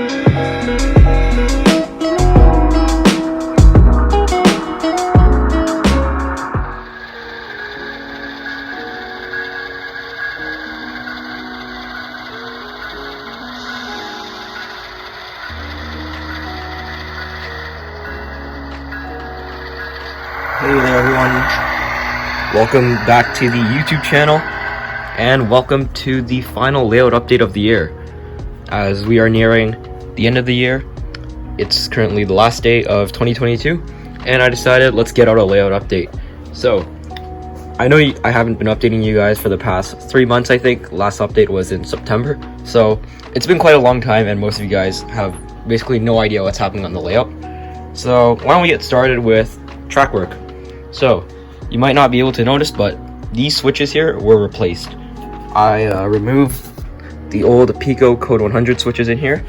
Hey there everyone, welcome back to the YouTube channel, and welcome to the final layout update of the year. As we are nearing the end of the year, it's currently the last day of 2022, and I decided let's get out a layout update. So, I know I haven't been updating you guys for the past 3 months, I think. Last update was in September, so it's been quite a long time, and most of you guys have basically no idea what's happening on the layout. So, why don't we get started with track work. So, you might not be able to notice, but these switches here were replaced. I removed the old Pico Code 100 switches in here,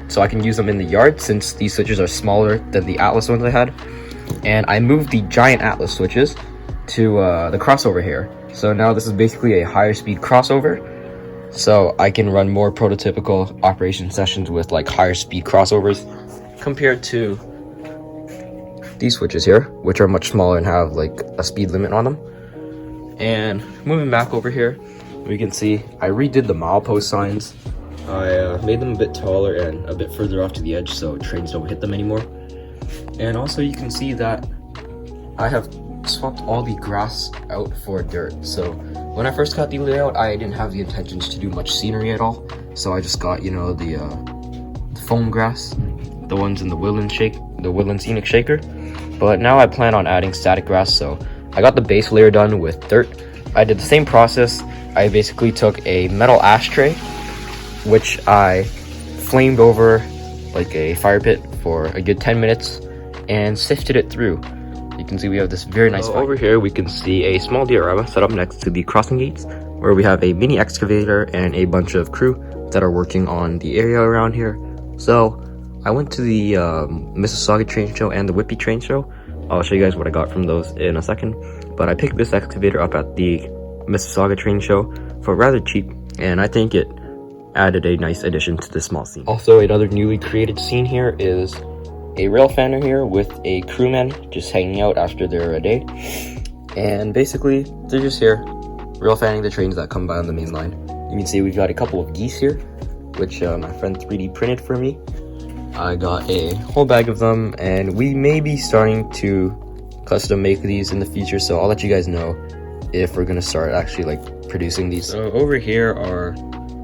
so I can use them in the yard since these switches are smaller than the Atlas ones I had. And I moved the giant Atlas switches to the crossover here. So now this is basically a higher speed crossover, so I can run more prototypical operation sessions with like higher speed crossovers compared to these switches here, which are much smaller and have like a speed limit on them. And moving back over here, we can see I redid the milepost signs. I made them a bit taller and a bit further off to the edge so trains don't hit them anymore. And also you can see that I have swapped all the grass out for dirt. So when I first got the layout, I didn't have the intentions to do much scenery at all, so I just got, you know, the foam grass, the ones in the woodland scenic shaker. But now I plan on adding static grass, so I got the base layer done with dirt. I did the same process. I basically took a metal ashtray, which I flamed over like a fire pit for a good 10 minutes and sifted it through. You can see we have this very nice over here. We can see a small diorama set up next to the crossing gates, where we have a mini excavator and a bunch of crew that are working on the area around here. So I went to the Mississauga train show and the Whitby train show. I'll show you guys what I got from those in a second. But I picked this excavator up at the Mississauga train show for rather cheap, and I think it added a nice addition to the small scene. Also, another newly created scene here is a rail fanner here with a crewman just hanging out after their day. And basically, they're just here, rail fanning the trains that come by on the main line. You can see we've got a couple of geese here, which my friend 3D printed for me. I got a whole bag of them, and we may be starting to custom make these in the future, so I'll let you guys know if we're gonna start actually like producing these. So over here are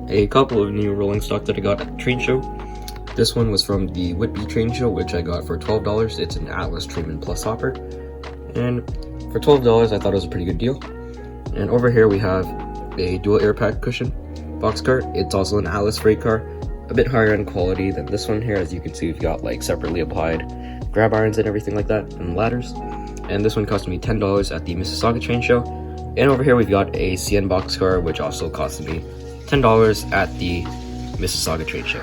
a couple of new rolling stock that I got at the train show. This one was from the Whitby train show, which I got for $12. It's an Atlas Trim Plus hopper, and for $12 I thought it was a pretty good deal. And over here we have a dual air pack cushion box cart. It's also an Atlas freight car, a bit higher end quality than this one here. As you can see, we've got like separately applied grab irons and everything like that, and ladders. And this one cost me $10 at the Mississauga train show. And over here we've got a CN box car, which also cost me $10 at the Mississauga train show.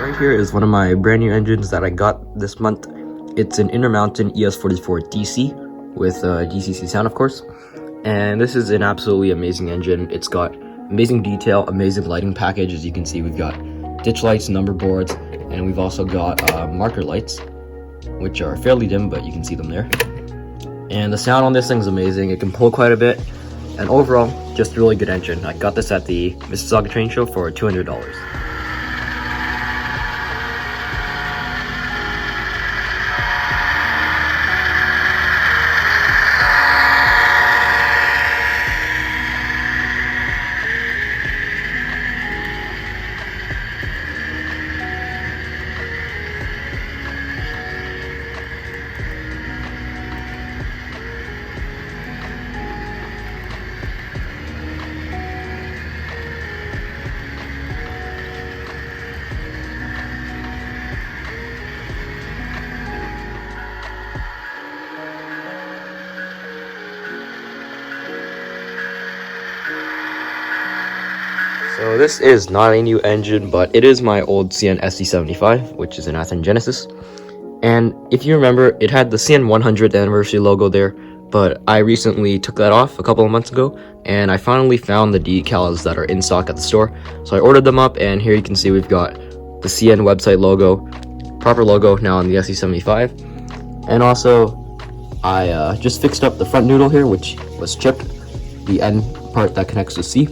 Right here is one of my brand new engines that I got this month. It's an Intermountain ES44 DC with DCC sound, of course. And this is an absolutely amazing engine. It's got amazing detail, amazing lighting package. As you can see, we've got ditch lights, number boards, and we've also got marker lights, which are fairly dim, but you can see them there. And the sound on this thing is amazing. It can pull quite a bit, and overall, just a really good engine. I got this at the Mississauga train show for $200. So this is not a new engine, but it is my old CN SC75, which is an Athearn Genesis. And if you remember, it had the CN 100th anniversary logo there, but I recently took that off a couple of months ago, and I finally found the decals that are in stock at the store. So I ordered them up, and here you can see we've got the CN website logo, proper logo now on the SE75. And also, I just fixed up the front noodle here, which was chipped. The end part that connects to C,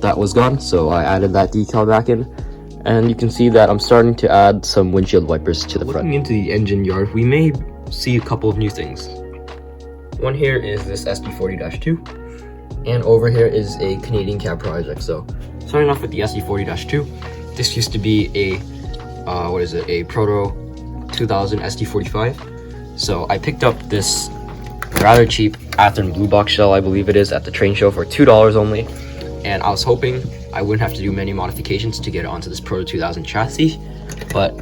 that was gone, so I added that decal back in. And you can see that I'm starting to add some windshield wipers to the front. Looking into the engine yard, we may see a couple of new things. One here is this SD40-2, and over here is a Canadian cab project. So starting off with the SD40-2, this used to be a a Proto 2000 SD45. So I picked up this rather cheap Athearn blue box shell, I believe it is, at the train show for $2 only, and I was hoping I wouldn't have to do many modifications to get it onto this Proto 2000 chassis, but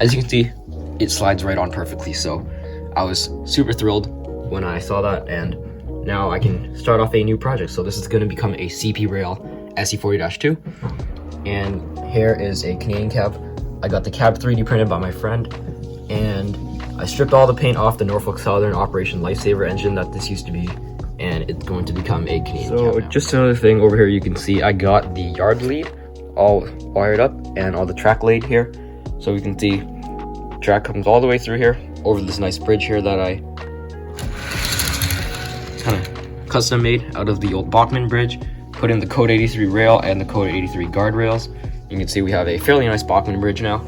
as you can see, it slides right on perfectly. So I was super thrilled when I saw that, and now I can start off a new project. So this is going to become a CP Rail SE40-2, and here is a Canadian cab. I got the cab 3D printed by my friend, and I stripped all the paint off the Norfolk Southern Operation Lifesaver engine that this used to be, and it's going to become a Canadian cab now. Just another thing over here, you can see I got the yard lead all wired up and all the track laid here. So we can see track comes all the way through here over this nice bridge here that I kind of custom made out of the old Bachmann bridge. Put in the Code 83 rail and the Code 83 guardrails. You can see we have a fairly nice Bachmann bridge now.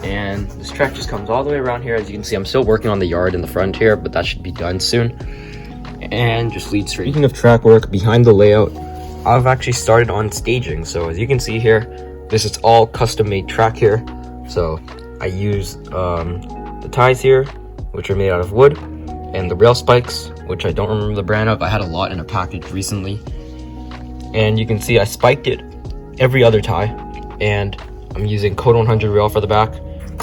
And this track just comes all the way around here. As you can see, I'm still working on the yard in the front here, but that should be done soon. And just lead straight. Speaking of track work, behind the layout, I've actually started on staging. So as you can see here, this is all custom made track here. So I used the ties here, which are made out of wood, and the rail spikes, which I don't remember the brand of. I had a lot in a package recently. And you can see I spiked it every other tie, and I'm using Code 100 rail for the back,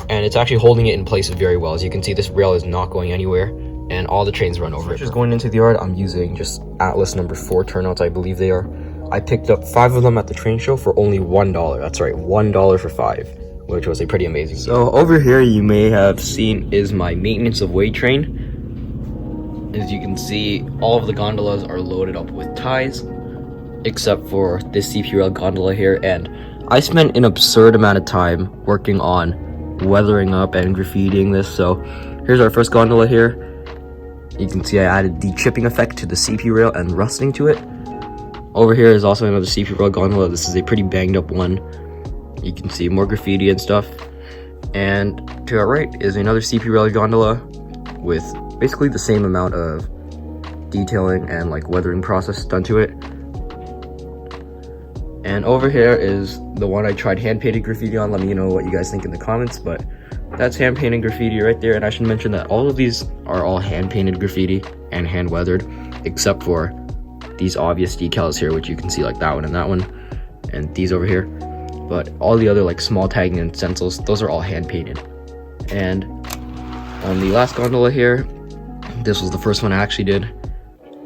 and it's actually holding it in place very well. As you can see, this rail is not going anywhere, and all the trains run over it. Just going into the yard, I'm using just Atlas number 4 turnouts, I believe they are. I picked up 5 of them at the train show for only $1. That's right, $1 for 5, which was a pretty amazing deal. So over here, you may have seen is my maintenance of way train. As you can see, all of the gondolas are loaded up with ties, except for this CP rail gondola here, and I spent an absurd amount of time working on weathering up and graffitiing this. So here's our first gondola here. You can see I added the chipping effect to the CP rail and rusting to it. Over here is also another CP rail gondola. This is a pretty banged up one. You can see more graffiti and stuff. And to our right is another CP rail gondola with basically the same amount of detailing and like weathering process done to it. And over here is the one I tried hand-painted graffiti on. Let me know what you guys think in the comments, but that's hand-painted graffiti right there. And I should mention that all of these are all hand-painted graffiti and hand-weathered, except for these obvious decals here, which you can see like that one, and these over here. But all the other like small tagging and stencils, those are all hand-painted. And on the last gondola here, this was the first one I actually did.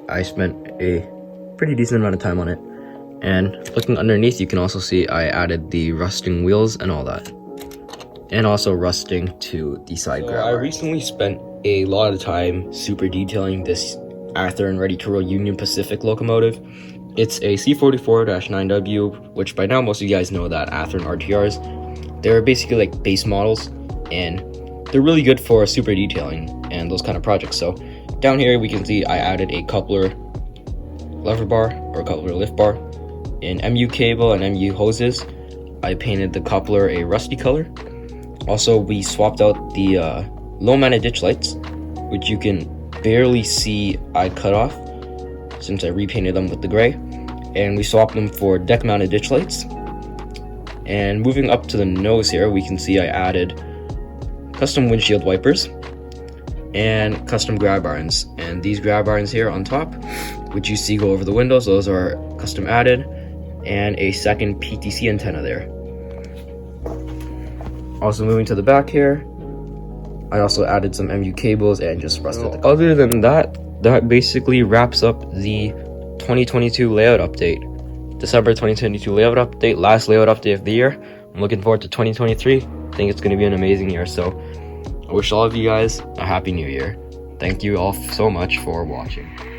I spent a pretty decent amount of time on it. And looking underneath, you can also see I added the rusting wheels and all that. And also rusting to the side grab. I recently spent a lot of time super detailing this Athearn Ready to Roll Union Pacific locomotive. It's a C44-9W, which by now most of you guys know that Athearn RTRs. They're basically like base models, and they're really good for super detailing and those kind of projects. So down here we can see I added a coupler lever bar or coupler lift bar in MU cable and MU hoses. I painted the coupler a rusty color. Also, we swapped out the low mounted ditch lights, which you can barely see I cut off since I repainted them with the gray, and we swapped them for deck mounted ditch lights. And moving up to the nose here, we can see I added custom windshield wipers and custom grab irons. And these grab irons here on top, which you see go over the windows, those are custom added, and a second PTC antenna there. Also moving to the back here, I also added some MU cables and just rusted the. Other than that, that basically wraps up the 2022 layout update. December 2022 layout update, last layout update of the year. I'm looking forward to 2023. I think it's going to be an amazing year. So I wish all of you guys a happy new year. Thank you all so much for watching.